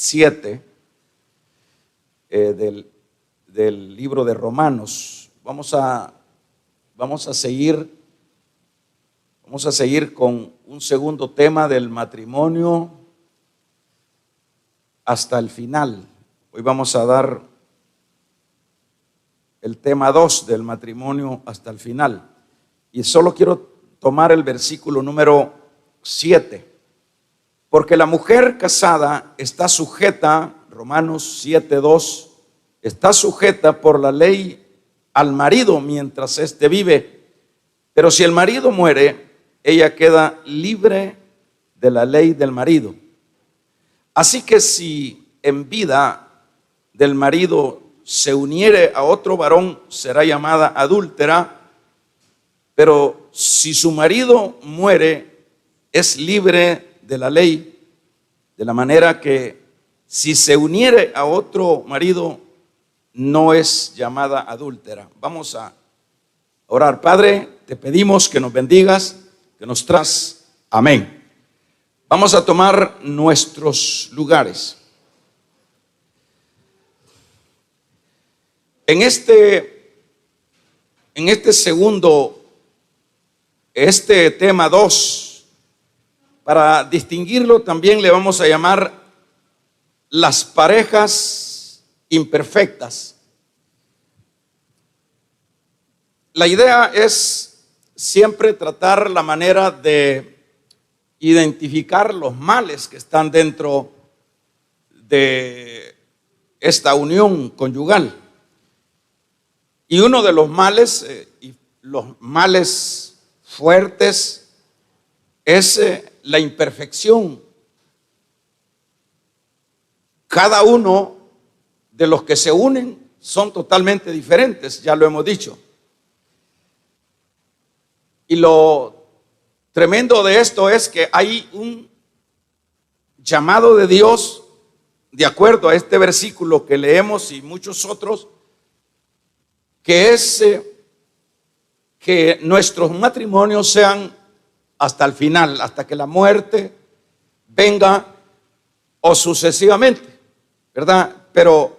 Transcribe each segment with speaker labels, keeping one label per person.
Speaker 1: 7 del libro de Romanos. Vamos a seguir con un segundo tema del matrimonio hasta el final. Hoy vamos a dar el tema 2 del matrimonio hasta el final. Y solo quiero tomar el versículo número 7. Porque la mujer casada está sujeta, Romanos 7:2, está sujeta por la ley al marido mientras éste vive. Pero si el marido muere, ella queda libre de la ley del marido. Así que si en vida del marido se uniere a otro varón, será llamada adúltera. Pero si su marido muere, es libre de la ley, de la manera que si se uniere a otro marido, no es llamada adúltera. Vamos a orar. Padre, te pedimos que nos bendigas, que nos traes. Amén. Vamos a tomar nuestros lugares. En este tema 2, para distinguirlo también le vamos a llamar las parejas imperfectas. La idea es siempre tratar la manera de identificar los males que están dentro de esta unión conyugal. Y uno de los males, y los males fuertes, es la imperfección. Cada uno de los que se unen son totalmente diferentes, ya lo hemos dicho. Y lo tremendo de esto es que hay un llamado de Dios, de acuerdo a este versículo que leemos y muchos otros, que es que nuestros matrimonios sean hasta el final, hasta que la muerte venga o sucesivamente, ¿verdad? Pero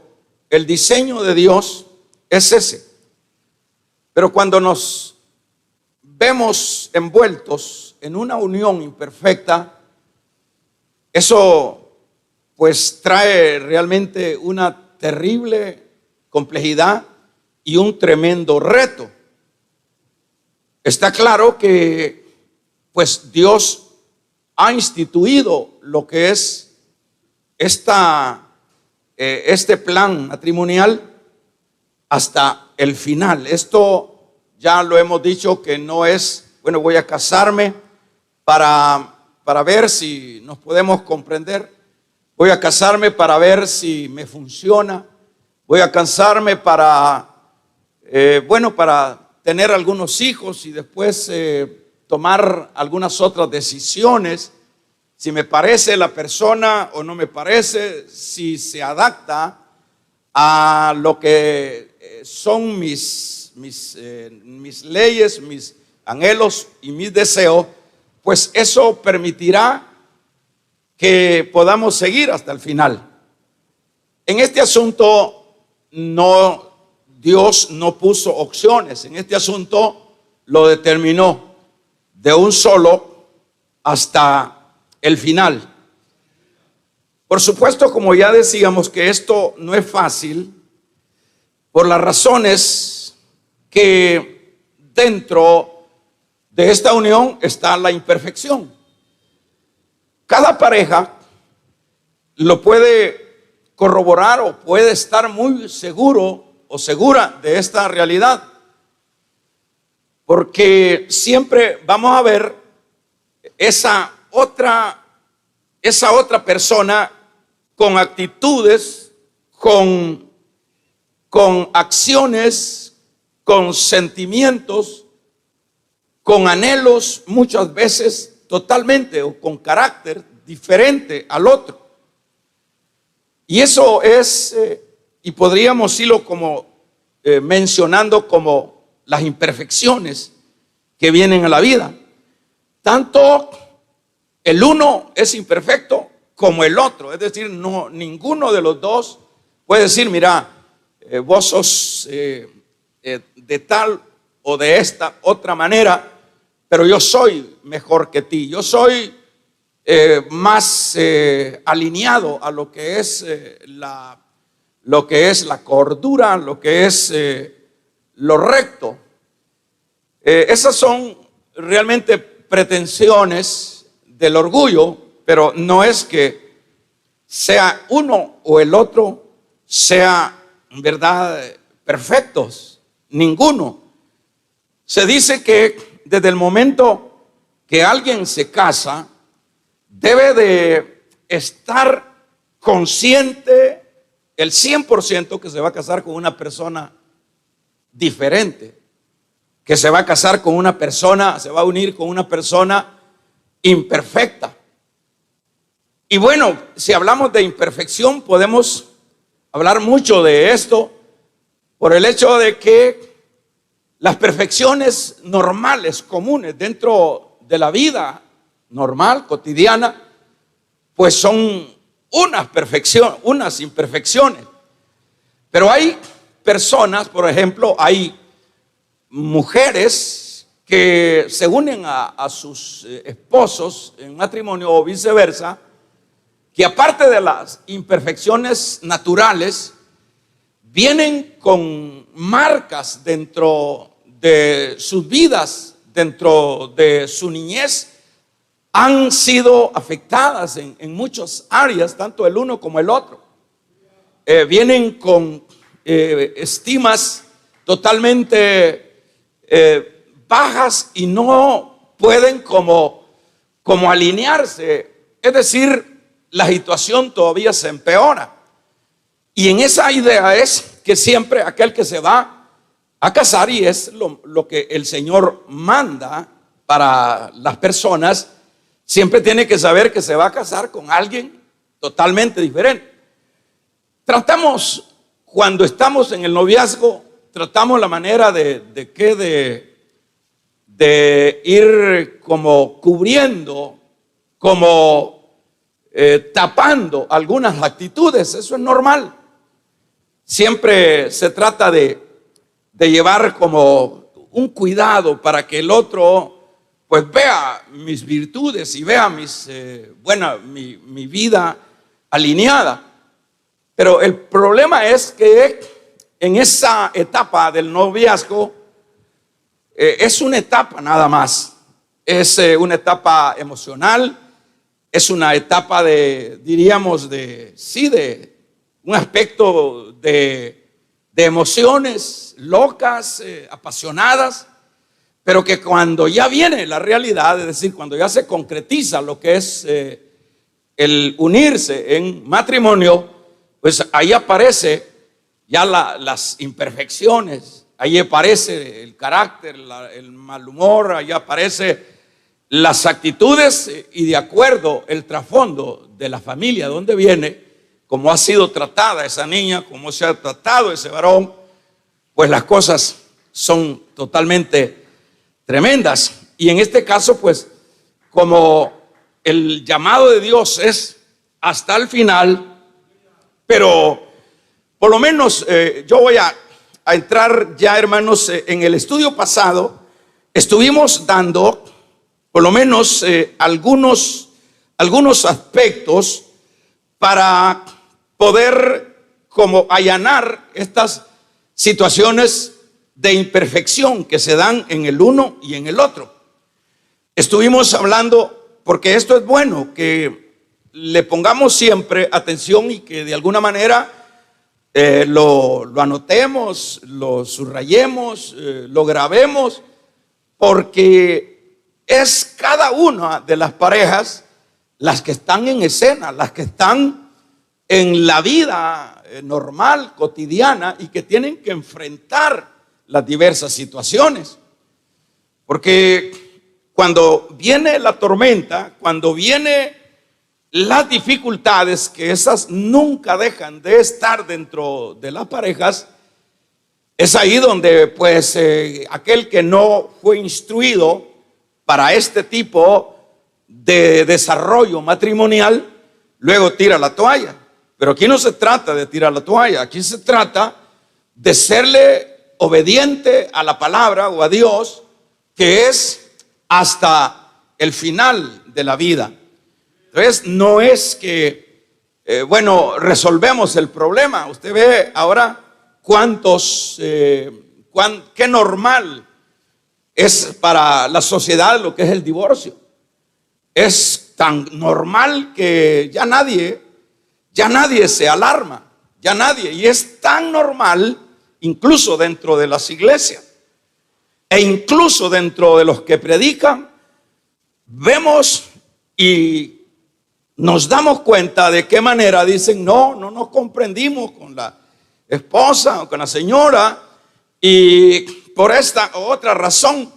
Speaker 1: el diseño de Dios es ese. Pero cuando nos vemos envueltos en una unión imperfecta, eso pues trae realmente una terrible complejidad y un tremendo reto. Está claro que pues Dios ha instituido lo que es este plan matrimonial hasta el final. Esto ya lo hemos dicho que no es, bueno, voy a casarme para ver si nos podemos comprender. Voy a casarme para ver si me funciona. Voy a casarme para tener algunos hijos y después tomar algunas otras decisiones, si me parece la persona o no me parece, si se adapta a lo que son mis leyes, mis anhelos y mis deseos, pues eso permitirá que podamos seguir hasta el final. En este asunto Dios no puso opciones, en este asunto lo determinó de un solo hasta el final. Por supuesto, como ya decíamos, que esto no es fácil por las razones que dentro de esta unión está la imperfección. Cada pareja lo puede corroborar o puede estar muy seguro o segura de esta realidad. Porque siempre vamos a ver esa otra persona con actitudes, con acciones, con sentimientos, con anhelos, muchas veces totalmente o con carácter diferente al otro. Y eso es, y podríamos irlo como mencionando como las imperfecciones que vienen a la vida. Tanto el uno es imperfecto como el otro. Es decir, no, ninguno de los dos puede decir, mira, vos sos de tal o de esta otra manera, pero yo soy mejor que ti. Yo soy más alineado a lo que es la cordura, lo que es lo recto. Esas son realmente pretensiones del orgullo, pero no es que sea uno o el otro sea en verdad perfectos, ninguno. Se dice que desde el momento que alguien se casa, debe de estar consciente el 100% que se va a casar con una persona diferente, que se va a casar con una persona, se va a unir con una persona imperfecta. Y bueno, si hablamos de imperfección, podemos hablar mucho de esto por el hecho de que las perfecciones normales, comunes dentro de la vida normal, cotidiana, pues son unas imperfecciones. Pero hay personas, por ejemplo, hay mujeres que se unen a sus esposos en matrimonio o viceversa, que aparte de las imperfecciones naturales, vienen con marcas dentro de sus vidas, dentro de su niñez, han sido afectadas en muchas áreas, tanto el uno como el otro. Vienen con estimas totalmente bajas y no pueden como alinearse. Es decir, la situación todavía se empeora. Y en esa idea es que siempre aquel que se va a casar, y es lo que el Señor manda para las personas, siempre tiene que saber que se va a casar con alguien totalmente diferente. Tratamos, cuando estamos en el noviazgo, tratamos la manera de ir como cubriendo, como tapando algunas actitudes. Eso es normal. Siempre se trata de llevar como un cuidado para que el otro pues vea mis virtudes y vea mi vida alineada. Pero el problema es que en esa etapa del noviazgo es una etapa nada más. Es una etapa emocional, es una etapa diríamos, de un aspecto de emociones locas, apasionadas, pero que cuando ya viene la realidad, es decir, cuando ya se concretiza lo que es el unirse en matrimonio, pues ahí aparece ya las imperfecciones, ahí aparece el carácter, el mal humor, ahí aparece las actitudes y de acuerdo el trasfondo de la familia donde viene, cómo ha sido tratada esa niña, cómo se ha tratado ese varón, pues las cosas son totalmente tremendas. Y en este caso, pues, como el llamado de Dios es hasta el final, pero por lo menos yo voy a entrar ya, hermanos, en el estudio pasado estuvimos dando por lo menos algunos aspectos para poder como allanar estas situaciones de imperfección que se dan en el uno y en el otro. Estuvimos hablando, porque esto es bueno, que le pongamos siempre atención y que de alguna manera lo anotemos, lo subrayemos, lo grabemos, porque es cada una de las parejas las que están en escena, las que están en la vida normal, cotidiana, y que tienen que enfrentar las diversas situaciones. Porque cuando viene la tormenta, cuando viene las dificultades, que esas nunca dejan de estar dentro de las parejas, es ahí donde pues aquel que no fue instruido para este tipo de desarrollo matrimonial, luego tira la toalla. Pero aquí no se trata de tirar la toalla, aquí se trata de serle obediente a la palabra o a Dios, que es hasta el final de la vida. Entonces no es que, resolvemos el problema. Usted ve ahora qué normal es para la sociedad lo que es el divorcio. Es tan normal que ya nadie se alarma, ya nadie. Y es tan normal incluso dentro de las iglesias e incluso dentro de los que predican. Vemos y nos damos cuenta de qué manera dicen: no nos comprendimos con la esposa o con la señora, y por esta u otra razón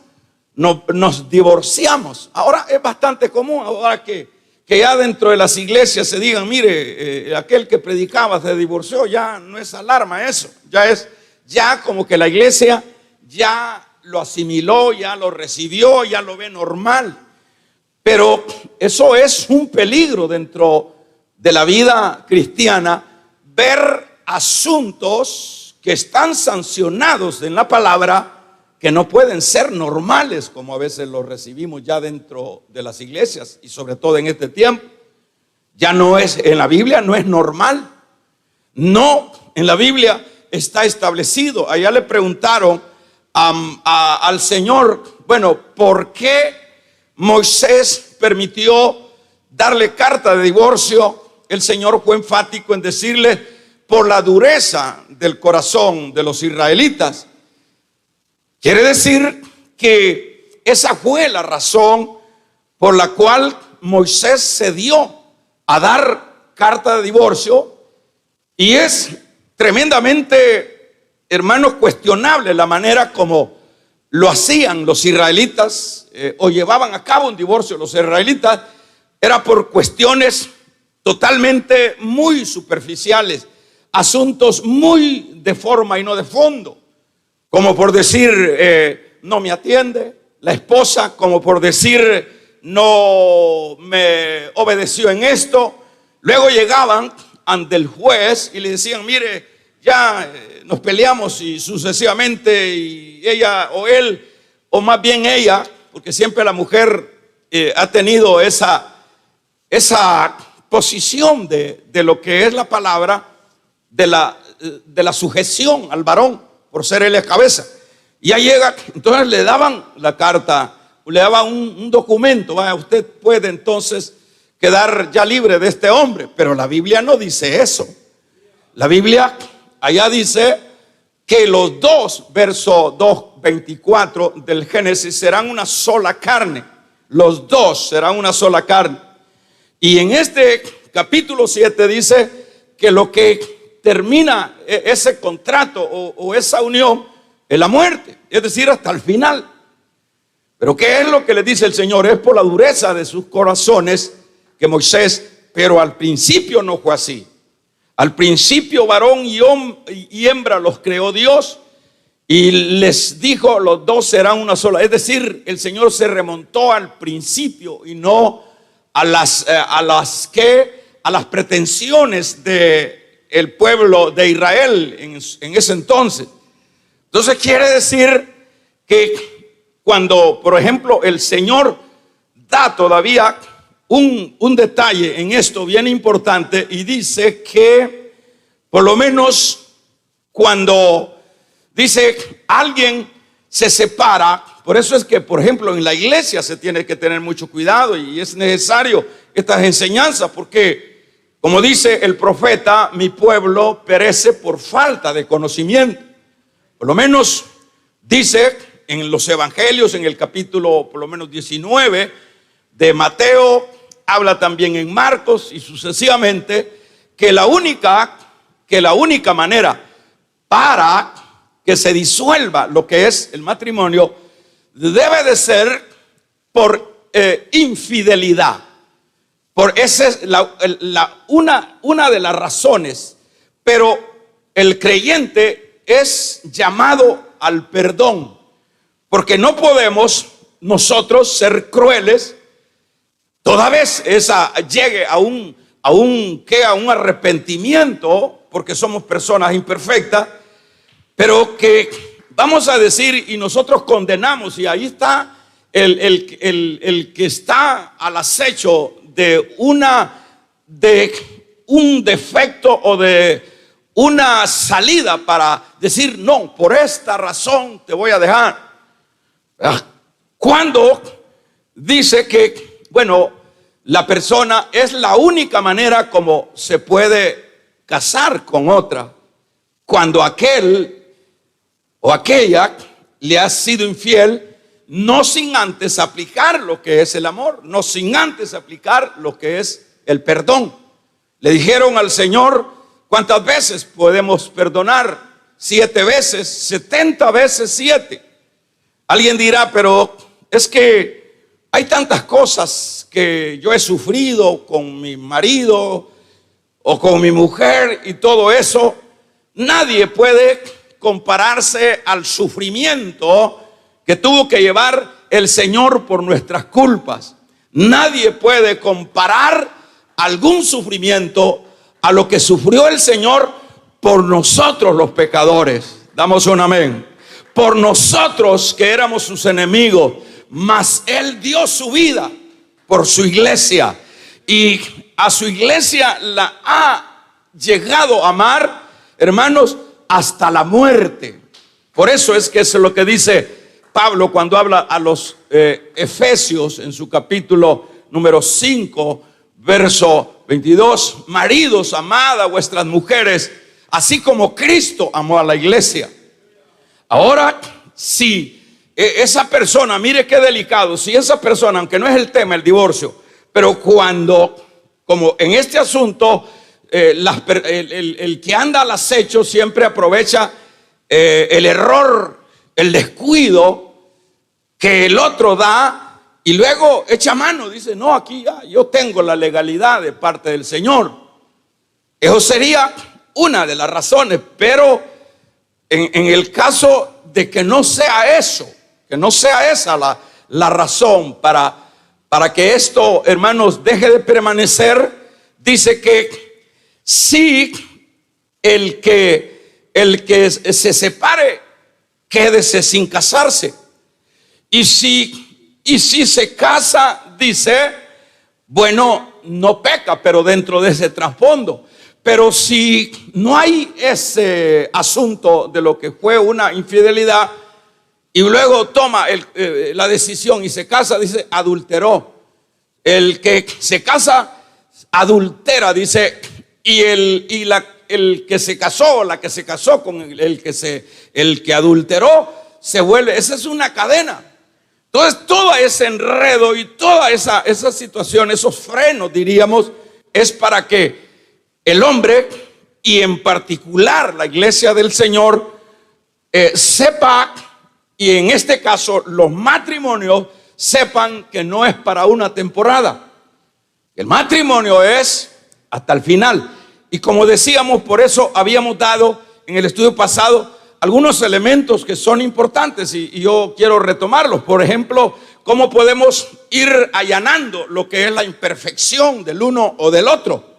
Speaker 1: nos divorciamos. Ahora es bastante común ahora que ya dentro de las iglesias se digan: mire, aquel que predicaba se divorció. Ya no es alarma eso, ya como que la iglesia ya lo asimiló, ya lo recibió, ya lo ve normal. Pero eso es un peligro dentro de la vida cristiana, ver asuntos que están sancionados en la palabra, que no pueden ser normales como a veces los recibimos ya dentro de las iglesias, y sobre todo en este tiempo. Ya no es, en la Biblia no es normal. No, en la Biblia está establecido. Allá le preguntaron al Señor, ¿por qué Moisés permitió darle carta de divorcio? El Señor fue enfático en decirle: por la dureza del corazón de los israelitas. Quiere decir que esa fue la razón por la cual Moisés cedió a dar carta de divorcio. Y es tremendamente, hermanos, cuestionable la manera como lo hacían los israelitas, o llevaban a cabo un divorcio los israelitas. Era por cuestiones totalmente muy superficiales, asuntos muy de forma y no de fondo, como por decir: no me atiende la esposa, como por decir: no me obedeció en esto. Luego llegaban ante el juez y le decían: mire, ya nos peleamos, y sucesivamente, y ella o él, o más bien ella, porque siempre la mujer ha tenido esa posición de lo que es la palabra, de la sujeción al varón, por ser él la cabeza. Y ya llega, entonces le daban la carta, le daban un documento: usted puede entonces quedar ya libre de este hombre. Pero la Biblia no dice eso. La Biblia allá dice que los dos, verso 2:24 del Génesis, serán una sola carne. Los dos serán una sola carne. Y en este capítulo 7 dice que lo que termina ese contrato o esa unión es la muerte, es decir, hasta el final. Pero ¿qué es lo que le dice el Señor? Es por la dureza de sus corazones que Moisés, pero al principio no fue así. Al principio varón y hembra los creó Dios, y les dijo: los dos serán una sola. Es decir, el Señor se remontó al principio y no a las pretensiones del pueblo de Israel en ese entonces. Entonces quiere decir que cuando, por ejemplo, el Señor da todavía un detalle en esto bien importante, y dice que por lo menos cuando dice alguien se separa. Por eso es que, por ejemplo, en la iglesia se tiene que tener mucho cuidado, y es necesario estas enseñanzas, porque como dice el profeta: mi pueblo perece por falta de conocimiento. Por lo menos dice en los evangelios, en el capítulo por lo menos 19 de Mateo, habla también en Marcos y sucesivamente, que la única manera para que se disuelva lo que es el matrimonio debe de ser por infidelidad. Esa es una de las razones. Pero el creyente es llamado al perdón, porque no podemos nosotros ser crueles toda vez esa llegue a a un arrepentimiento, porque somos personas imperfectas, pero que vamos a decir y nosotros condenamos, y ahí está el que está al acecho de un defecto o de una salida para decir, no, por esta razón te voy a dejar. Cuando dice que, bueno, la persona es la única manera como se puede casar con otra, cuando aquel o aquella le ha sido infiel, no sin antes aplicar lo que es el amor, no sin antes aplicar lo que es el perdón. Le dijeron al Señor, ¿cuántas veces podemos perdonar? 7 veces, 70 veces 7. Alguien dirá, pero es que hay tantas cosas que yo he sufrido con mi marido o con mi mujer y todo eso. Nadie puede compararse al sufrimiento que tuvo que llevar el Señor por nuestras culpas. Nadie puede comparar algún sufrimiento a lo que sufrió el Señor por nosotros los pecadores. Damos un amén. Por nosotros que éramos sus enemigos, mas Él dio su vida por su iglesia, y a su iglesia la ha llegado a amar, hermanos, hasta la muerte. Por eso es que eso es lo que dice Pablo cuando habla a los Efesios en su capítulo número 5, verso 22. Maridos, amad a vuestras mujeres, así como Cristo amó a la iglesia. Ahora, si esa persona, mire qué delicado, si esa persona, aunque no es el tema el divorcio, pero cuando, como en este asunto, el que anda al acecho siempre aprovecha el error, el descuido que el otro da, y luego echa mano, dice, no, aquí ya, yo tengo la legalidad de parte del Señor. Eso sería una de las razones, pero en el caso de que no sea eso, que no sea esa la razón para que esto, hermanos, deje de permanecer, dice que si el que se separe, quédese sin casarse. Y si se casa, dice, bueno, no peca, pero dentro de ese trasfondo. Pero si no hay ese asunto de lo que fue una infidelidad y luego toma la decisión y se casa, dice, adulteró. El que se casa, adultera, dice, y el que se casó, la que se casó con el que adulteró, se vuelve, esa es una cadena. Entonces, todo ese enredo y toda esa situación, esos frenos, diríamos, es para que el hombre, y en particular la iglesia del Señor, sepa, y en este caso los matrimonios sepan que no es para una temporada. El matrimonio es hasta el final. Y como decíamos, por eso habíamos dado en el estudio pasado algunos elementos que son importantes, y yo quiero retomarlos. Por ejemplo, cómo podemos ir allanando lo que es la imperfección del uno o del otro.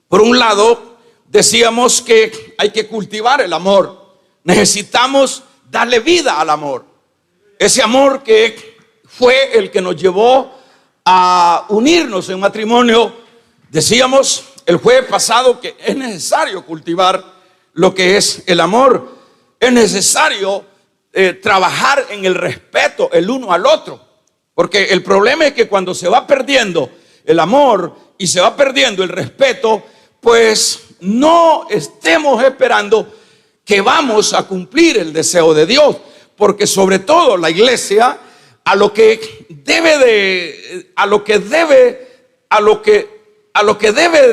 Speaker 1: Por un lado, decíamos que hay que cultivar el amor. Necesitamos darle vida al amor. Ese amor que fue el que nos llevó a unirnos en matrimonio. Decíamos el jueves pasado que es necesario cultivar lo que es el amor. Es necesario trabajar en el respeto el uno al otro. Porque el problema es que cuando se va perdiendo el amor y se va perdiendo el respeto, pues no estemos esperando que vamos a cumplir el deseo de Dios. Porque sobre todo la iglesia, a lo que debe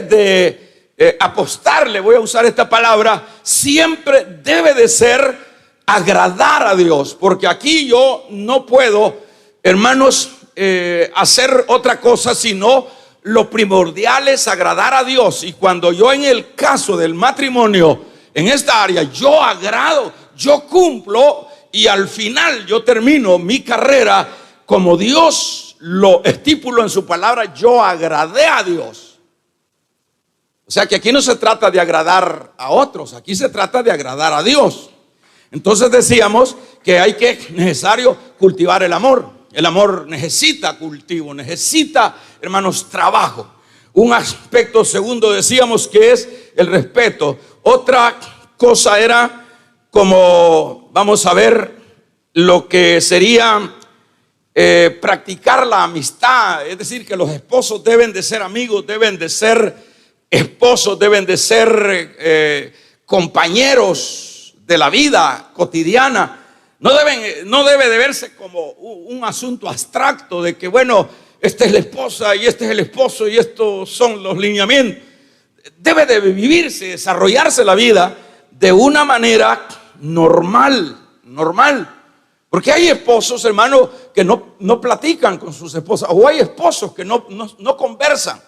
Speaker 1: de apostarle, voy a usar esta palabra, siempre debe de ser agradar a Dios. Porque aquí yo no puedo, hermanos, hacer otra cosa sino lo primordial es agradar a Dios. Y cuando yo, en el caso del matrimonio, en esta área, yo agrado, yo cumplo, y al final yo termino mi carrera como Dios lo estipuló en su palabra, yo agradé a Dios. O sea que aquí no se trata de agradar a otros, aquí se trata de agradar a Dios. Entonces decíamos que necesario cultivar el amor. El amor necesita cultivo, necesita, hermanos, trabajo. Un aspecto segundo decíamos que es el respeto. Otra cosa era como, vamos a ver, lo que sería practicar la amistad. Es decir, que los esposos deben de ser amigos, deben de ser esposos, deben de ser compañeros de la vida cotidiana. No debe de verse como un asunto abstracto de que, bueno, esta es la esposa y este es el esposo y estos son los lineamientos. Debe de vivirse, desarrollarse la vida de una manera normal. Porque hay esposos, hermano, que no platican con sus esposas, o hay esposos que no conversan.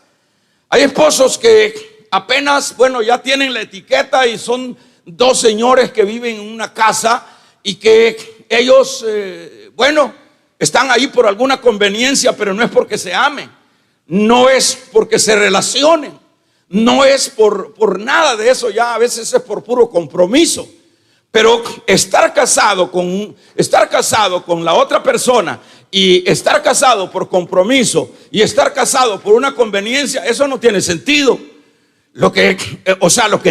Speaker 1: Hay esposos que apenas, bueno, ya tienen la etiqueta y son dos señores que viven en una casa y que ellos, bueno, están ahí por alguna conveniencia, pero no es porque se amen, no es porque se relacionen, no es por nada de eso, ya a veces es por puro compromiso. Pero estar casado con la otra persona y estar casado por compromiso y estar casado por una conveniencia, eso no tiene sentido. Lo que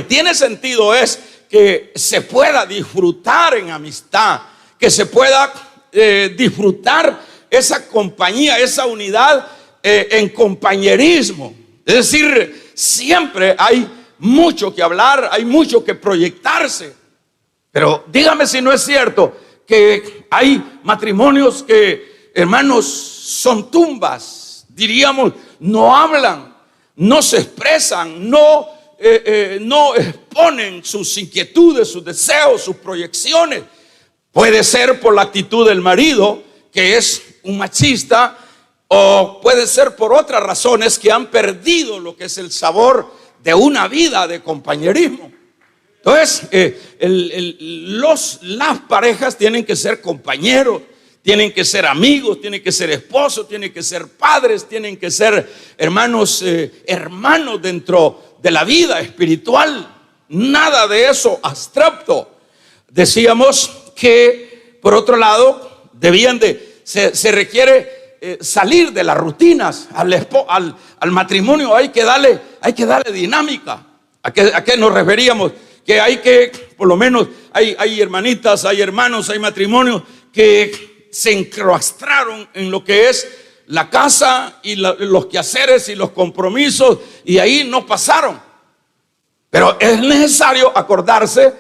Speaker 1: tiene sentido es que se pueda disfrutar en amistad, que se pueda disfrutar esa compañía, esa unidad en compañerismo. Es decir, siempre hay mucho que hablar, hay mucho que proyectarse. Pero dígame si no es cierto que hay matrimonios que, hermanos, son tumbas, diríamos, no hablan, no se expresan, no exponen sus inquietudes, sus deseos, sus proyecciones. Puede ser por la actitud del marido, que es un machista, o puede ser por otras razones que han perdido lo que es el sabor de una vida de compañerismo. Entonces, las parejas tienen que ser compañeros, tienen que ser amigos, tienen que ser esposos, tienen que ser padres, tienen que ser hermanos dentro de la vida espiritual. Nada de eso abstracto. Decíamos que, por otro lado, se requiere salir de las rutinas. Al matrimonio hay que darle dinámica. ¿A qué nos referíamos? Que hay que, por lo menos, hay hermanitas, hay hermanos, hay matrimonios que se enclaustraron en lo que es la casa y los quehaceres y los compromisos, y ahí no pasaron. Pero es necesario acordarse,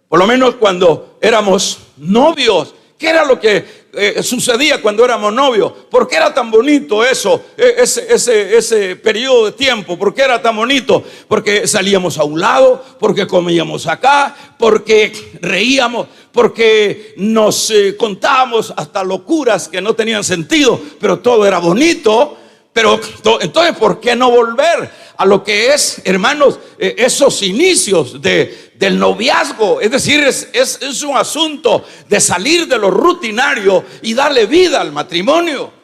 Speaker 1: por lo menos cuando éramos novios, ¿qué era lo que sucedía cuando éramos novios? ¿Por qué era tan bonito eso, ese periodo de tiempo? ¿Por qué era tan bonito? Porque salíamos a un lado, porque comíamos acá, porque reíamos, porque nos contábamos hasta locuras que no tenían sentido, pero todo era bonito. Pero entonces, ¿por qué no volver a lo que es, hermanos, esos inicios del noviazgo? Es decir, es un asunto de salir de lo rutinario y darle vida al matrimonio.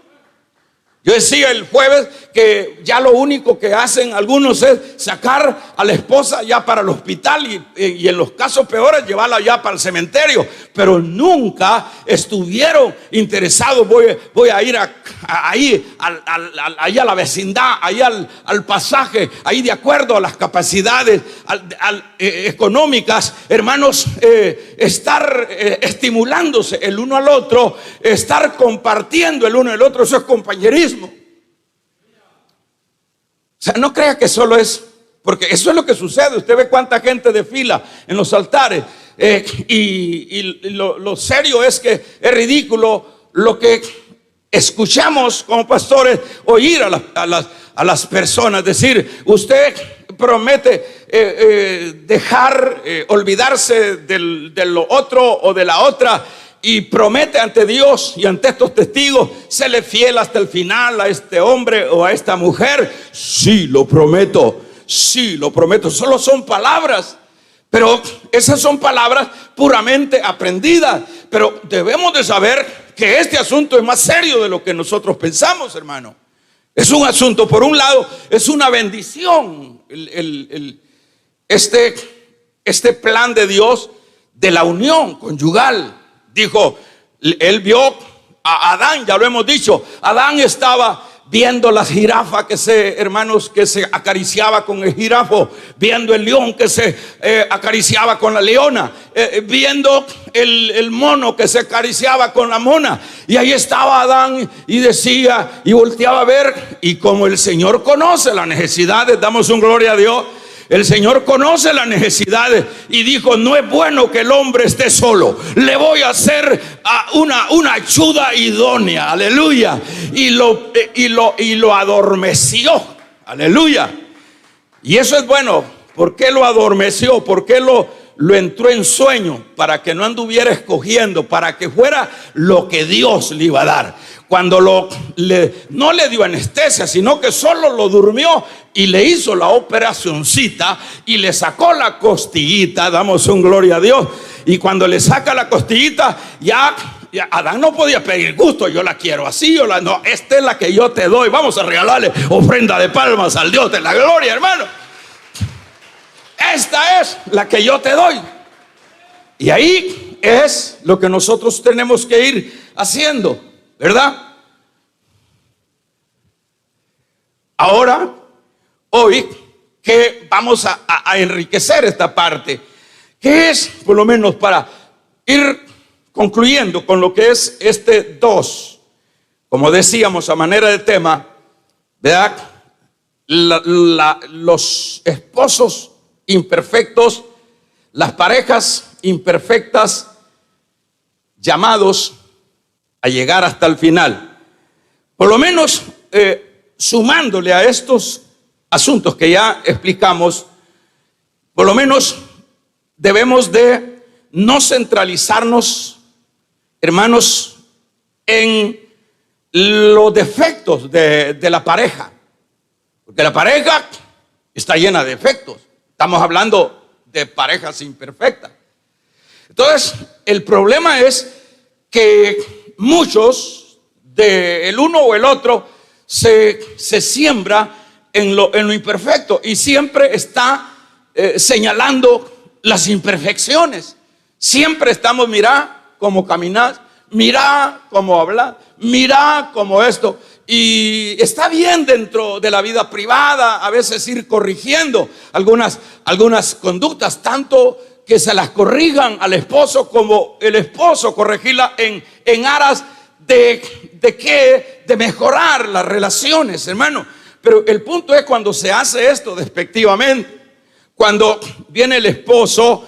Speaker 1: Yo decía el jueves que ya lo único que hacen algunos es sacar a la esposa ya para el hospital y en los casos peores llevarla ya para el cementerio, pero nunca estuvieron interesados. Voy a ir ahí a la vecindad, ahí al pasaje, ahí de acuerdo a las capacidades económicas, hermanos, estar estimulándose el uno al otro, estar compartiendo el uno al otro. Eso es compañerismo. O sea, no crea que solo es, porque eso es lo que sucede. Usted ve cuánta gente desfila en los altares, y lo serio es que es ridículo lo que escuchamos como pastores, oír a las personas decir: usted promete dejar, olvidarse de lo otro o de la otra, y promete ante Dios y ante estos testigos serle fiel hasta el final a este hombre o a esta mujer. Sí, lo prometo. Solo son palabras, pero esas son palabras puramente aprendidas. Pero debemos de saber que este asunto es más serio de lo que nosotros pensamos, hermano. Es un asunto, por un lado, es una bendición este plan de Dios de la unión conyugal. Dijo, él vio a Adán, ya lo hemos dicho, Adán estaba viendo las jirafas hermanos, que se acariciaba con el jirafo, viendo el león que se acariciaba con la leona, viendo el mono que se acariciaba con la mona. Y ahí estaba Adán y decía, y volteaba a ver, y como el Señor conoce las necesidades, damos un gloria a Dios. El Señor conoce las necesidades y dijo, no es bueno que el hombre esté solo, le voy a hacer una ayuda idónea, aleluya, y lo adormeció, aleluya. Y eso es bueno. ¿Por qué lo adormeció? ¿Por qué lo entró en sueño? Para que no anduviera escogiendo, para que fuera lo que Dios le iba a dar. Cuando no le dio anestesia, sino que solo lo durmió y le hizo la operacioncita y le sacó la costillita, damos un gloria a Dios. Y cuando le saca la costillita, ya Adán no podía pedir gusto, yo la quiero así, no, esta es la que yo te doy, vamos a regalarle ofrenda de palmas al Dios de la gloria, hermano. Esta es la que yo te doy. Y ahí es lo que nosotros tenemos que ir haciendo, ¿verdad? Ahora, hoy, que vamos a enriquecer esta parte, que es, por lo menos para ir concluyendo con lo que es este 2, como decíamos a manera de tema, ¿verdad? Los esposos imperfectos, las parejas imperfectas, llamados a llegar hasta el final. Por lo menos sumándole a estos asuntos que ya explicamos, por lo menos debemos de no centralizarnos, hermanos, en los defectos de la pareja, porque la pareja está llena de defectos. Estamos hablando de parejas imperfectas. Entonces, el problema es que muchos del uno o el otro se siembra en lo imperfecto y siempre está señalando las imperfecciones. Siempre estamos, mira cómo caminas, mira cómo hablas, mira cómo esto. Y está bien dentro de la vida privada a veces ir corrigiendo algunas conductas, tanto que se las corrijan al esposo como el esposo corregirla en aras de mejorar las relaciones, hermano. Pero el punto es cuando se hace esto despectivamente, cuando viene el esposo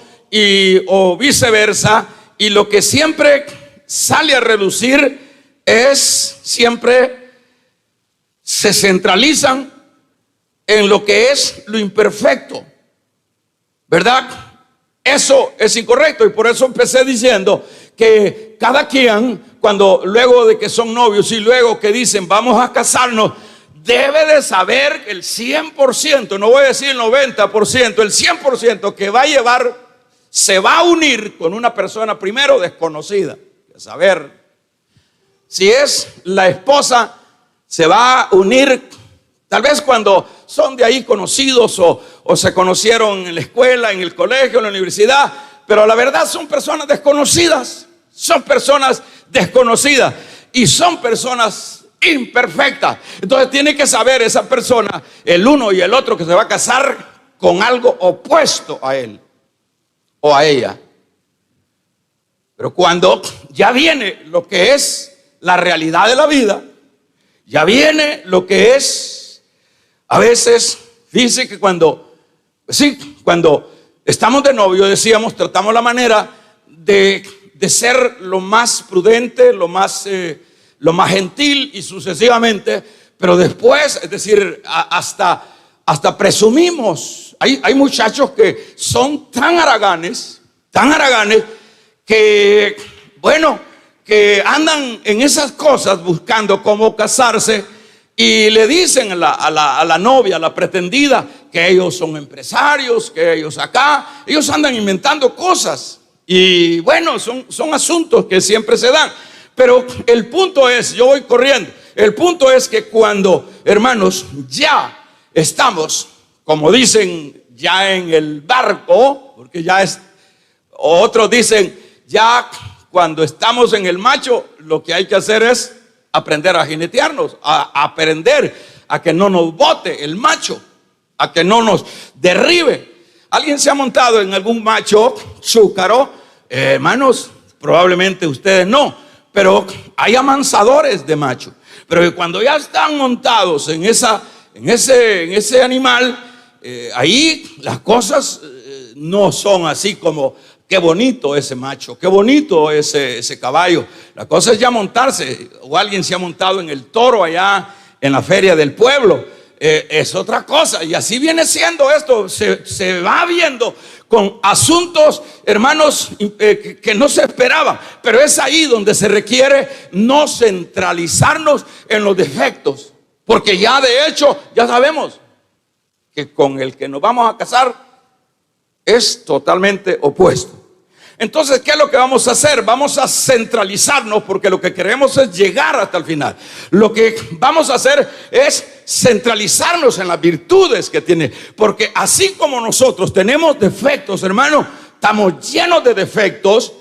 Speaker 1: o viceversa, y lo que siempre sale a relucir es siempre se centralizan en lo que es lo imperfecto, ¿verdad? Eso es incorrecto, y por eso empecé diciendo que cada quien, cuando luego de que son novios y luego que dicen vamos a casarnos, debe de saber el 100%, no voy a decir el 90%, el 100% que va a llevar, se va a unir con una persona primero desconocida. A saber, si es la esposa, se va a unir tal vez cuando son de ahí conocidos o se conocieron en la escuela, en el colegio, en la universidad, pero la verdad son personas desconocidas, y son personas imperfectas. Entonces tiene que saber esa persona, el uno y el otro, que se va a casar con algo opuesto a él o a ella. Pero cuando ya viene lo que es la realidad de la vida, ya viene lo que es, a veces, dice que cuando estamos de novio, decíamos, tratamos la manera de ser lo más prudente, lo más gentil y sucesivamente, pero después, es decir, hasta presumimos. Hay muchachos que son tan haraganes, que, bueno, que andan en esas cosas buscando cómo casarse y le dicen a la novia, a la pretendida, que ellos son empresarios, que ellos andan inventando cosas. Y bueno, son asuntos que siempre se dan. Pero el punto es, yo voy corriendo, el punto es que cuando, hermanos, ya estamos como dicen ya en el barco, porque ya es, otros dicen ya cuando estamos en el macho, lo que hay que hacer es aprender a jinetearnos, a aprender a que no nos bote el macho, a que no nos derribe. ¿Alguien se ha montado en algún macho chúcaro? Hermanos, probablemente ustedes no, pero hay amansadores de macho. Pero cuando ya están montados en ese animal, ahí las cosas no son así como qué bonito ese macho, qué bonito ese caballo. La cosa es ya montarse. O alguien se ha montado en el toro allá en la feria del pueblo. Es otra cosa. Y así viene siendo esto. Se va viendo con asuntos, hermanos, que no se esperaba. Pero es ahí donde se requiere no centralizarnos en los defectos. Porque ya de hecho, ya sabemos que con el que nos vamos a casar es totalmente opuesto. Entonces, ¿qué es lo que vamos a hacer? Vamos a centralizarnos porque lo que queremos es llegar hasta el final. Lo que vamos a hacer es centralizarnos en las virtudes que tiene. Porque así como nosotros tenemos defectos, hermano, estamos llenos de defectos.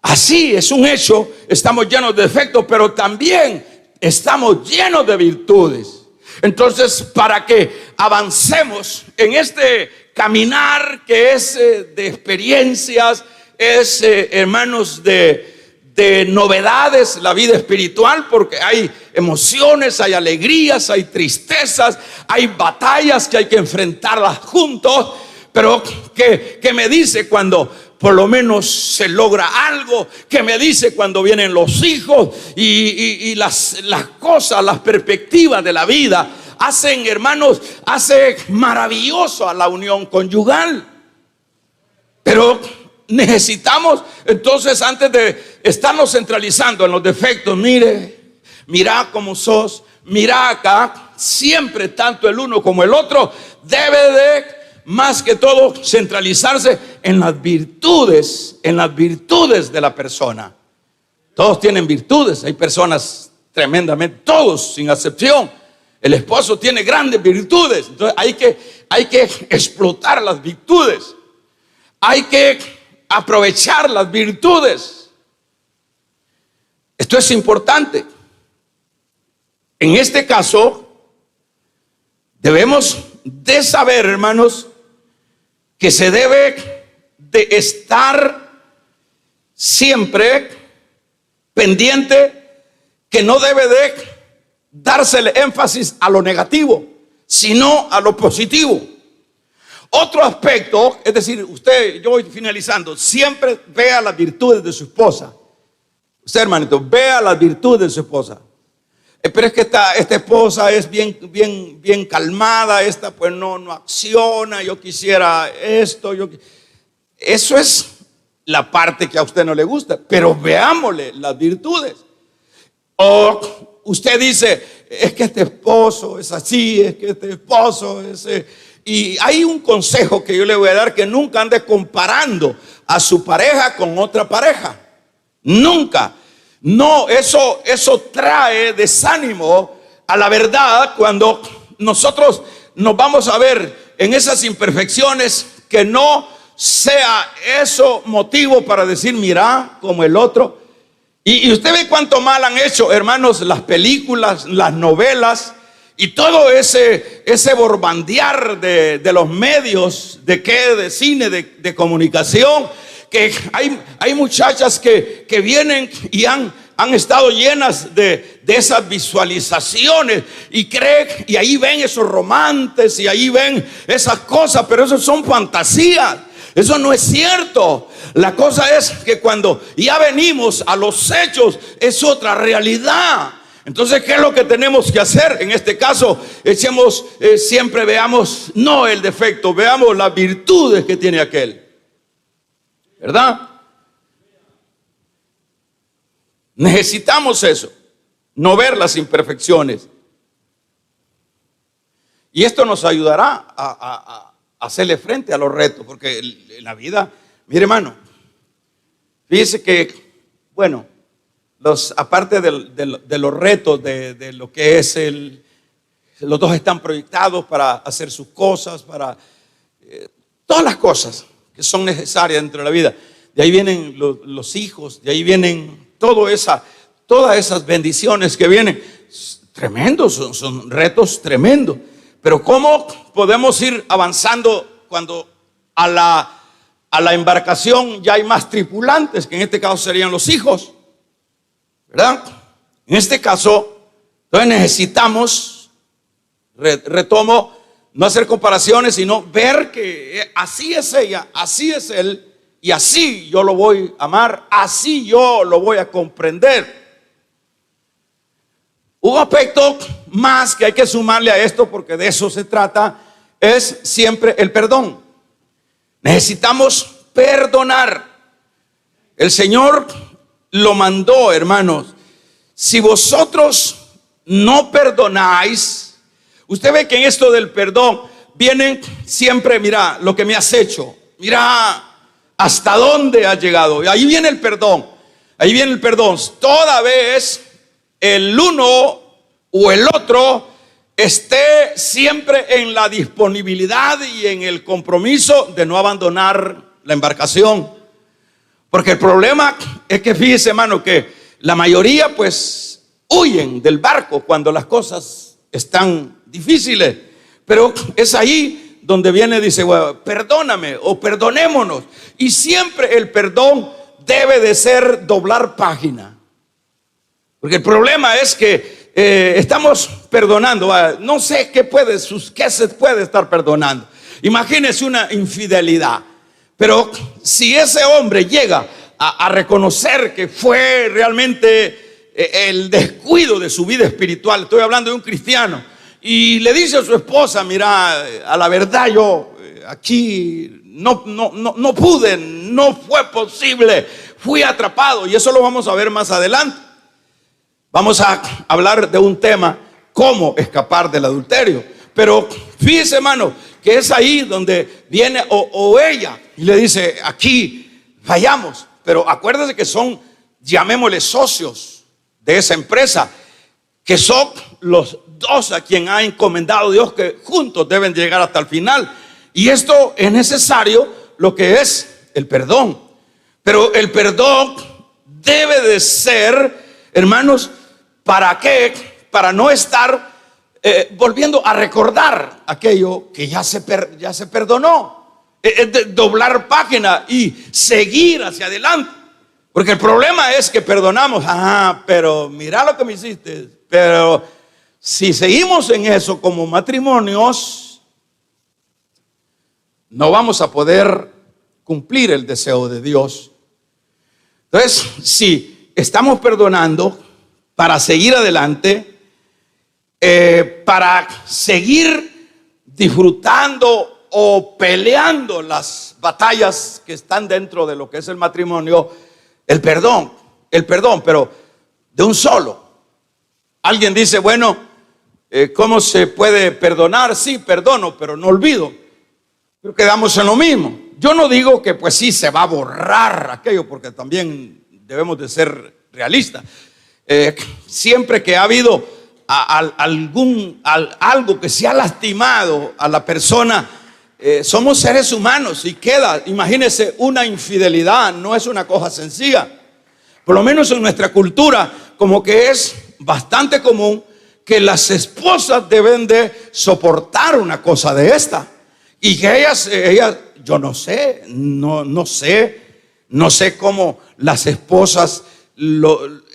Speaker 1: Así es un hecho, estamos llenos de defectos, pero también estamos llenos de virtudes. Entonces, para que avancemos en este caminar que es de experiencias, es, hermanos, de novedades, la vida espiritual, porque hay emociones, hay alegrías, hay tristezas, hay batallas que hay que enfrentarlas juntos. Pero ¿qué me dice cuando por lo menos se logra algo? ¿Qué me dice cuando vienen los hijos y las cosas, las perspectivas de la vida hacen, hermanos, hace maravilloso a la unión conyugal? Pero necesitamos entonces, antes de estarnos centralizando en los defectos, mira cómo sos, mira acá, siempre tanto el uno como el otro debe de, más que todo, centralizarse en las virtudes de la persona. Todos tienen virtudes, hay personas tremendamente, todos sin excepción. El esposo tiene grandes virtudes, entonces hay que explotar las virtudes, hay que aprovechar las virtudes. Esto es importante. En este caso, debemos de saber, hermanos, que se debe de estar siempre pendiente, que no debe de dársele énfasis a lo negativo, sino a lo positivo. Otro aspecto, es decir, yo voy finalizando, siempre vea las virtudes de su esposa. Usted, hermanito, vea las virtudes de su esposa. Pero es que esta esposa es bien calmada, esta pues no acciona, yo quisiera esto, eso es la parte que a usted no le gusta, pero veámosle las virtudes. O usted dice, es que este esposo es así, es que este esposo es... Y hay un consejo que yo le voy a dar, que nunca ande comparando a su pareja con otra pareja. Nunca. No, eso trae desánimo a la verdad cuando nosotros nos vamos a ver en esas imperfecciones, que no sea eso motivo para decir, mira, como el otro. Y usted ve cuánto mal han hecho, hermanos, las películas, las novelas y todo ese borbandear de los medios, de cine, de comunicación, que hay muchachas que vienen y han estado llenas de esas visualizaciones y creen, y ahí ven esos romances y ahí ven esas cosas, pero eso son fantasías. Eso no es cierto. La cosa es que cuando ya venimos a los hechos, es otra realidad. Entonces, ¿qué es lo que tenemos que hacer? En este caso, siempre veamos no el defecto, veamos las virtudes que tiene aquel, ¿verdad? Necesitamos eso, no ver las imperfecciones. Y esto nos ayudará a hacerle frente a los retos, porque en la vida, mire, hermano, fíjese que, bueno, aparte de los retos de lo que es los dos están proyectados para hacer sus cosas, para todas las cosas que son necesarias dentro de la vida. De ahí vienen los hijos, de ahí vienen todas esas bendiciones que vienen. Tremendos, son retos tremendos. Pero ¿cómo podemos ir avanzando cuando a la embarcación ya hay más tripulantes, que en este caso serían los hijos? ¿Verdad? En este caso, entonces necesitamos, retomo, no hacer comparaciones, sino ver que así es ella, así es él, y así yo lo voy a amar, así yo lo voy a comprender. Un aspecto más que hay que sumarle a esto, porque de eso se trata, es siempre el perdón. Necesitamos perdonar. El Señor lo mandó, hermanos. Si vosotros no perdonáis, usted ve que en esto del perdón vienen siempre, mira lo que me has hecho, mira hasta dónde has llegado. Y ahí viene el perdón, ahí viene el perdón. Toda vez el uno o el otro esté siempre en la disponibilidad y en el compromiso de no abandonar la embarcación. Porque el problema es que, fíjese, hermano, que la mayoría pues huyen del barco cuando las cosas están difíciles. Pero es ahí donde viene, dice, bueno, perdóname o perdonémonos. Y siempre el perdón debe de ser doblar página. Porque el problema es que estamos perdonando. No sé qué se puede estar perdonando. Imagínese una infidelidad. Pero si ese hombre llega a reconocer que fue realmente el descuido de su vida espiritual, estoy hablando de un cristiano, y le dice a su esposa, mira, a la verdad yo aquí no pude, no fue posible, fui atrapado, y eso lo vamos a ver más adelante. Vamos a hablar de un tema, cómo escapar del adulterio. Pero fíjese, hermano, que es ahí donde viene o ella y le dice, aquí fallamos. Pero acuérdese que son, llamémosle, socios de esa empresa, que son los dos a quien ha encomendado Dios, que juntos deben llegar hasta el final. Y esto es necesario, lo que es el perdón. Pero el perdón debe de ser, hermanos, ¿para qué? Para no estar volviendo a recordar aquello que ya se perdonó. Es de doblar página y seguir hacia adelante. Porque el problema es que perdonamos. Pero mira lo que me hiciste. Pero si seguimos en eso como matrimonios, no vamos a poder cumplir el deseo de Dios. Entonces, si estamos perdonando para seguir adelante, para seguir disfrutando o peleando las batallas que están dentro de lo que es el matrimonio, el perdón, pero de un solo. Alguien dice, bueno, ¿cómo se puede perdonar? Sí, perdono, pero no olvido. Pero quedamos en lo mismo. Yo no digo que pues sí se va a borrar aquello, porque también debemos de ser realistas. Siempre que ha habido algo que se ha lastimado a la persona, somos seres humanos y queda. Imagínense, una infidelidad no es una cosa sencilla. Por lo menos en nuestra cultura, como que es bastante común que las esposas deben de soportar una cosa de esta. Y que ellas yo no sé cómo las esposas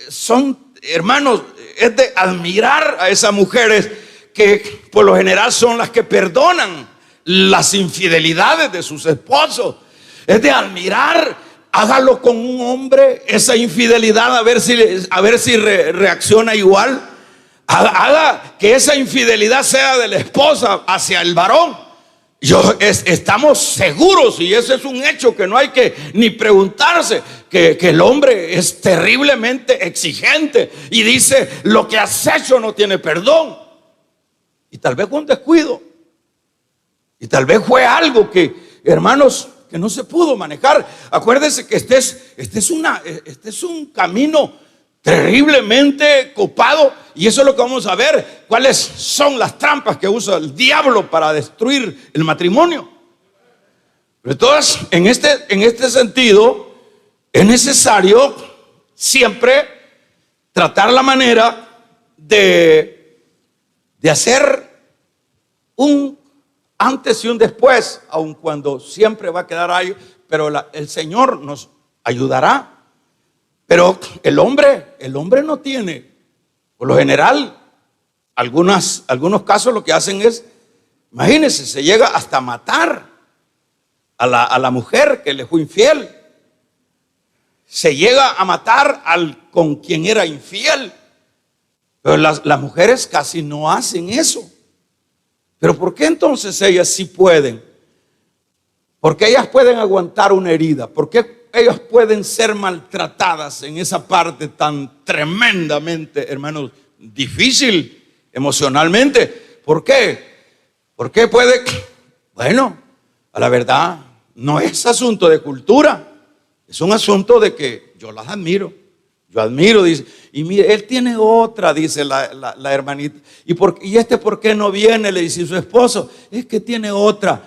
Speaker 1: son, hermanos, es de admirar a esas mujeres que por lo general son las que perdonan las infidelidades de sus esposos. Es de admirar. Hágalo con un hombre, esa infidelidad, a ver si reacciona igual. Haga que esa infidelidad sea de la esposa hacia el varón. Estamos seguros, y ese es un hecho que no hay que ni preguntarse, que el hombre es terriblemente exigente y dice, lo que has hecho no tiene perdón. Y tal vez fue un descuido, y tal vez fue algo que, hermanos, que no se pudo manejar. Acuérdense que este es un camino terriblemente copado, Y eso es lo que vamos a ver, cuáles son las trampas que usa el diablo para destruir el matrimonio. Pero entonces, en este sentido, es necesario siempre tratar la manera de hacer un antes y un después, aun cuando siempre va a quedar ahí, pero el Señor nos ayudará. Pero el hombre no tiene, por lo general, algunos casos lo que hacen es, imagínense, se llega hasta matar a la mujer que le fue infiel. Se llega a matar con quien era infiel. Pero las mujeres casi no hacen eso. Pero ¿por qué entonces ellas sí pueden? Porque ellas pueden aguantar una herida. ¿Por qué ellas pueden ser maltratadas en esa parte tan tremendamente, hermanos, difícil emocionalmente? ¿Por qué? ¿Por qué puede? Bueno, a la verdad, no es asunto de cultura. Es un asunto de que yo las admiro. Yo admiro, dice. Y mire, él tiene otra, dice la hermanita. ¿Y por qué no viene? Le dice su esposo. Es que tiene otra.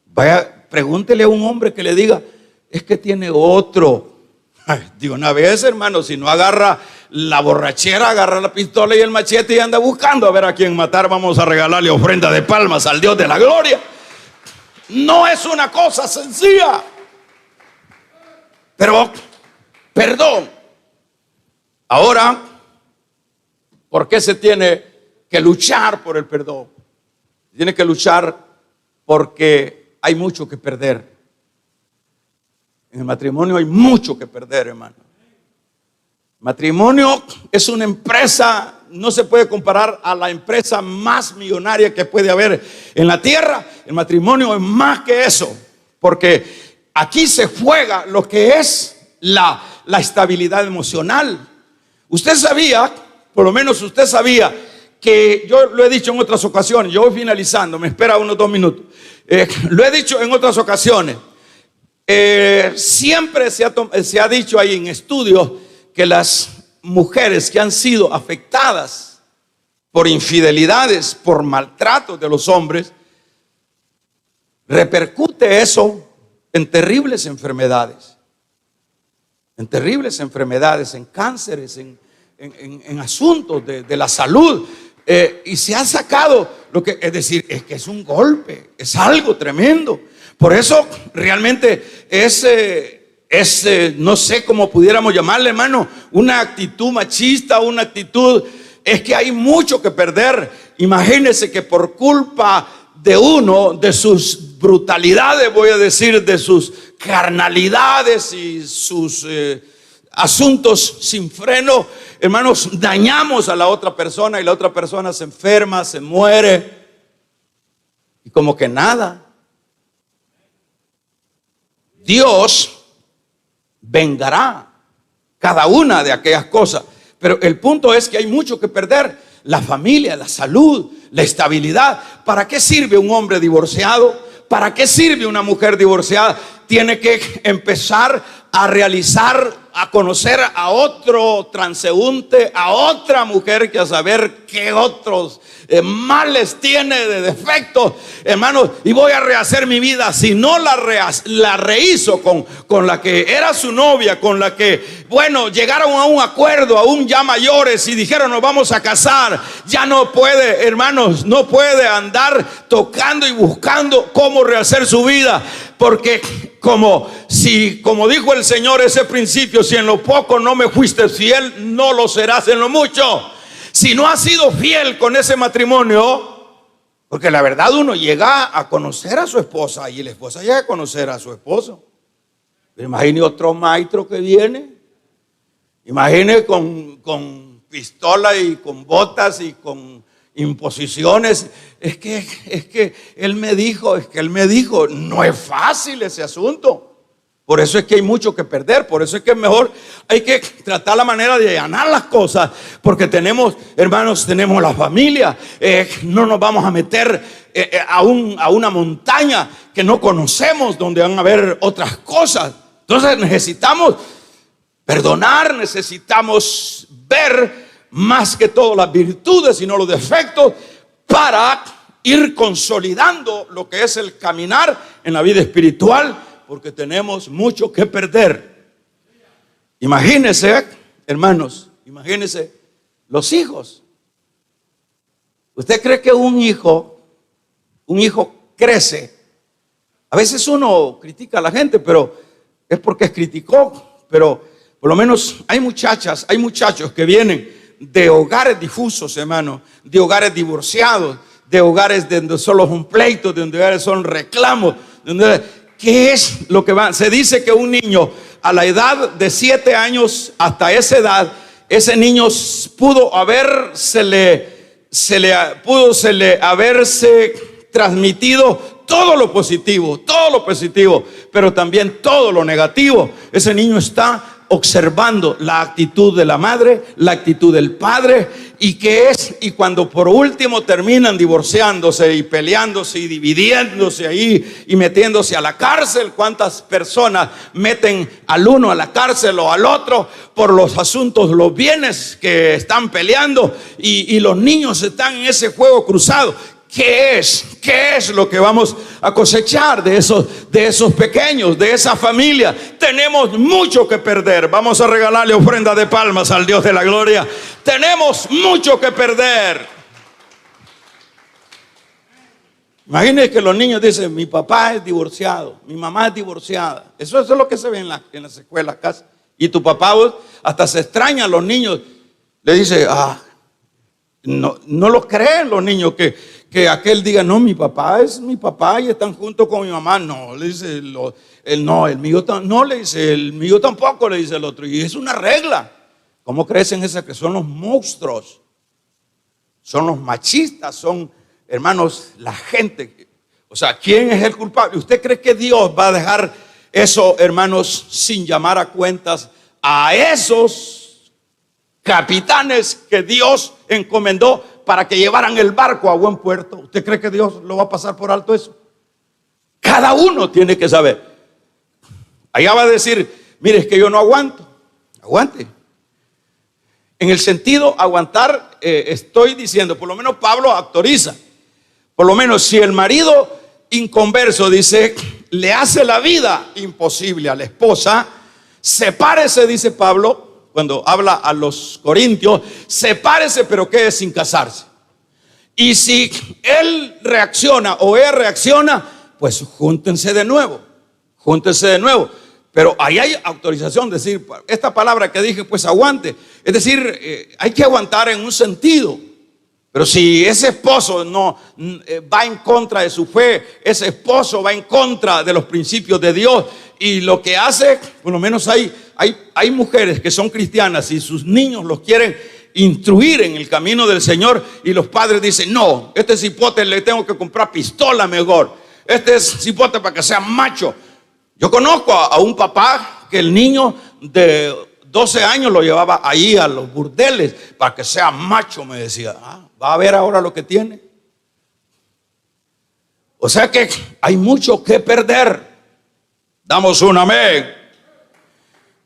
Speaker 1: Vaya, pregúntele a un hombre que le diga, es que tiene otro. Ay, digo, una vez, hermano, si no agarra la borrachera, agarra la pistola y el machete y anda buscando a ver a quién matar, vamos a regalarle ofrenda de palmas al Dios de la gloria. No es una cosa sencilla. Pero, perdón. Ahora, ¿por qué se tiene que luchar por el perdón? Se tiene que luchar porque hay mucho que perder. En el matrimonio hay mucho que perder, hermano. Matrimonio es una empresa, no se puede comparar a la empresa más millonaria que puede haber en la tierra. El matrimonio es más que eso, porque aquí se juega lo que es la estabilidad emocional. Usted sabía, por lo menos usted sabía, que yo lo he dicho en otras ocasiones, yo voy finalizando, me espera unos 2 minutos. Lo he dicho en otras ocasiones. Siempre se ha dicho ahí en estudios que las mujeres que han sido afectadas por infidelidades, por maltratos de los hombres, repercute eso en terribles enfermedades. En terribles enfermedades, en cánceres, en asuntos de la salud. Y se ha sacado es decir, es que es un golpe, es algo tremendo. Por eso realmente no sé cómo pudiéramos llamarle, hermano, una actitud machista, una actitud, es que hay mucho que perder. Imagínense que por culpa de uno, de sus brutalidades, voy a decir, de sus carnalidades y sus asuntos sin freno, hermanos, dañamos a la otra persona y la otra persona se enferma, se muere y como que nada. Dios vengará cada una de aquellas cosas, pero el punto es que hay mucho que perder: la familia, la salud, la estabilidad. ¿Para qué sirve un hombre divorciado? ¿Para qué sirve una mujer divorciada? Tiene que empezar a realizar, a conocer a otro transeúnte, a otra mujer, que a saber qué otros males tiene de defectos, hermanos, y voy a rehacer mi vida. Si no la rehizo con la que era su novia, con la que, bueno, llegaron a un acuerdo, aún ya mayores, y dijeron nos vamos a casar, ya no puede, hermanos, no puede andar tocando y buscando cómo rehacer su vida, porque como dijo el Señor ese principio, si en lo poco no me fuiste fiel, no lo serás en lo mucho. Si no has sido fiel con ese matrimonio, porque la verdad uno llega a conocer a su esposa y la esposa llega a conocer a su esposo. Imagine otro maestro que viene, imagine con pistola y con botas y con imposiciones. Es que él me dijo, no es fácil ese asunto. Por eso es que hay mucho que perder. Por eso es que es mejor, hay que tratar la manera de allanar las cosas, porque tenemos, hermanos, tenemos la familia. No nos vamos a meter a una montaña que no conocemos, donde van a haber otras cosas. Entonces necesitamos perdonar, necesitamos ver más que todo las virtudes, sino los defectos, para ir consolidando lo que es el caminar en la vida espiritual, porque tenemos mucho que perder. Imagínense, hermanos, imagínense los hijos. ¿Usted cree que un hijo crece? A veces uno critica a la gente, pero es porque criticó. Pero por lo menos hay muchachas, hay muchachos que vienen de hogares difusos, hermano, de hogares divorciados, de hogares donde solo es un pleito, de donde hogares son reclamos. ¿Qué es lo que va? Se dice que un niño a la edad de 7 años, hasta esa edad, ese niño pudo haberse transmitido todo lo positivo, pero también todo lo negativo. Ese niño está observando la actitud de la madre, la actitud del padre, y cuando por último terminan divorciándose y peleándose y dividiéndose ahí y metiéndose a la cárcel. ¿Cuántas personas meten al uno a la cárcel o al otro por los asuntos, los bienes que están peleando, y los niños están en ese juego cruzado? ¿Qué es lo que vamos a cosechar de esos pequeños, de esa familia? Tenemos mucho que perder. Vamos a regalarle ofrenda de palmas al Dios de la gloria. Tenemos mucho que perder. Imagínense que los niños dicen: mi papá es divorciado, mi mamá es divorciada. Eso es lo que se ve en las escuelas, casi. Y tu papá, hasta se extraña a los niños. Le dice: no lo creen los niños que aquel diga: no, mi papá es mi papá y están juntos con mi mamá. No, le dice el mío no, le dice el mío tampoco, le dice el otro. Y es una regla. ¿Cómo crecen esas que son los monstruos? Son los machistas, son, hermanos, la gente. O sea, ¿quién es el culpable? ¿Usted cree que Dios va a dejar eso, hermanos, sin llamar a cuentas a esos capitanes que Dios encomendó para que llevaran el barco a buen puerto? ¿Usted cree que Dios lo va a pasar por alto eso? Cada uno tiene que saber. Allá va a decir: mire, es que yo no aguanto. Aguante. En el sentido aguantar, estoy diciendo, por lo menos Pablo autoriza. Por lo menos si el marido inconverso, dice, le hace la vida imposible a la esposa, sepárese, dice Pablo, cuando habla a los corintios, sepárese, pero quede sin casarse. Y si él reacciona o ella reacciona, pues júntense de nuevo. Pero ahí hay autorización de decir, esta palabra que dije, pues aguante. Es decir, hay que aguantar en un sentido. Pero si ese esposo no va en contra de su fe, ese esposo va en contra de los principios de Dios, y lo que hace, por lo menos hay mujeres que son cristianas y sus niños los quieren instruir en el camino del Señor, y los padres dicen: no, este cipote le tengo que comprar pistola mejor, este es cipote para que sea macho. Yo conozco a un papá que el niño de 12 años lo llevaba ahí a los burdeles para que sea macho, me decía. Va a ver ahora lo que tiene. O sea que hay mucho que perder. Damos un amén.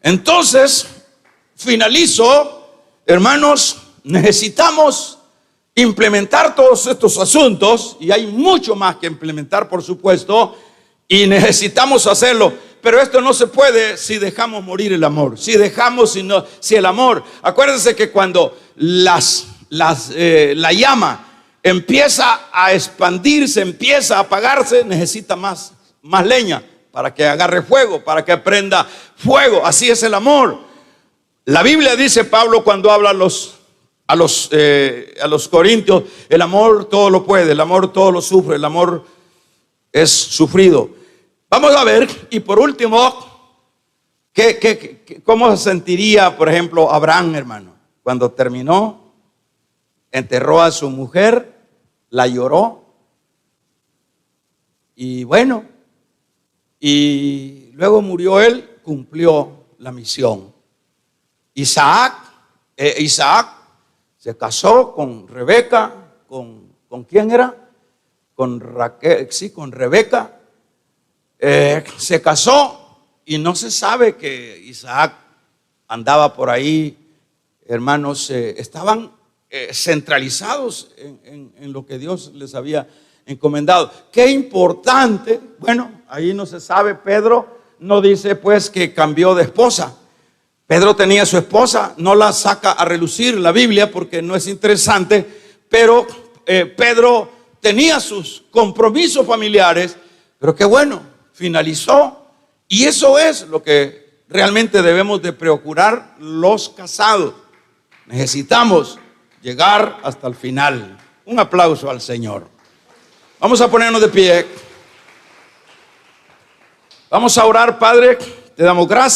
Speaker 1: Entonces, finalizo, hermanos, necesitamos implementar todos estos asuntos, y hay mucho más que implementar, por supuesto, y necesitamos hacerlo. Pero esto no se puede si dejamos morir el amor. Si el amor, acuérdense que cuando la llama empieza a expandirse, empieza a apagarse, necesita más leña para que agarre fuego, para que prenda fuego. Así es el amor. La Biblia dice, Pablo, cuando habla a los corintios, el amor todo lo puede, el amor todo lo sufre, el amor es sufrido. Vamos a ver, y por último, ¿cómo se sentiría, por ejemplo, Abraham, hermano? Cuando terminó, enterró a su mujer, la lloró, y bueno, y luego murió él, cumplió la misión. Isaac se casó con Rebeca. ¿Con quién era? Con Raquel, sí, con Rebeca. Se casó, y no se sabe que Isaac andaba por ahí hermanos, estaban centralizados en lo que Dios les había encomendado. Qué importante. Bueno, ahí no se sabe. Pedro no dice pues que cambió de esposa. Pedro tenía su esposa, no la saca a relucir la Biblia porque no es interesante, pero Pedro tenía sus compromisos familiares, pero qué bueno, finalizó. Y eso es lo que realmente debemos de procurar los casados. Necesitamos llegar hasta el final. Un aplauso al Señor. Vamos a ponernos de pie. Vamos a orar. Padre, te damos gracias.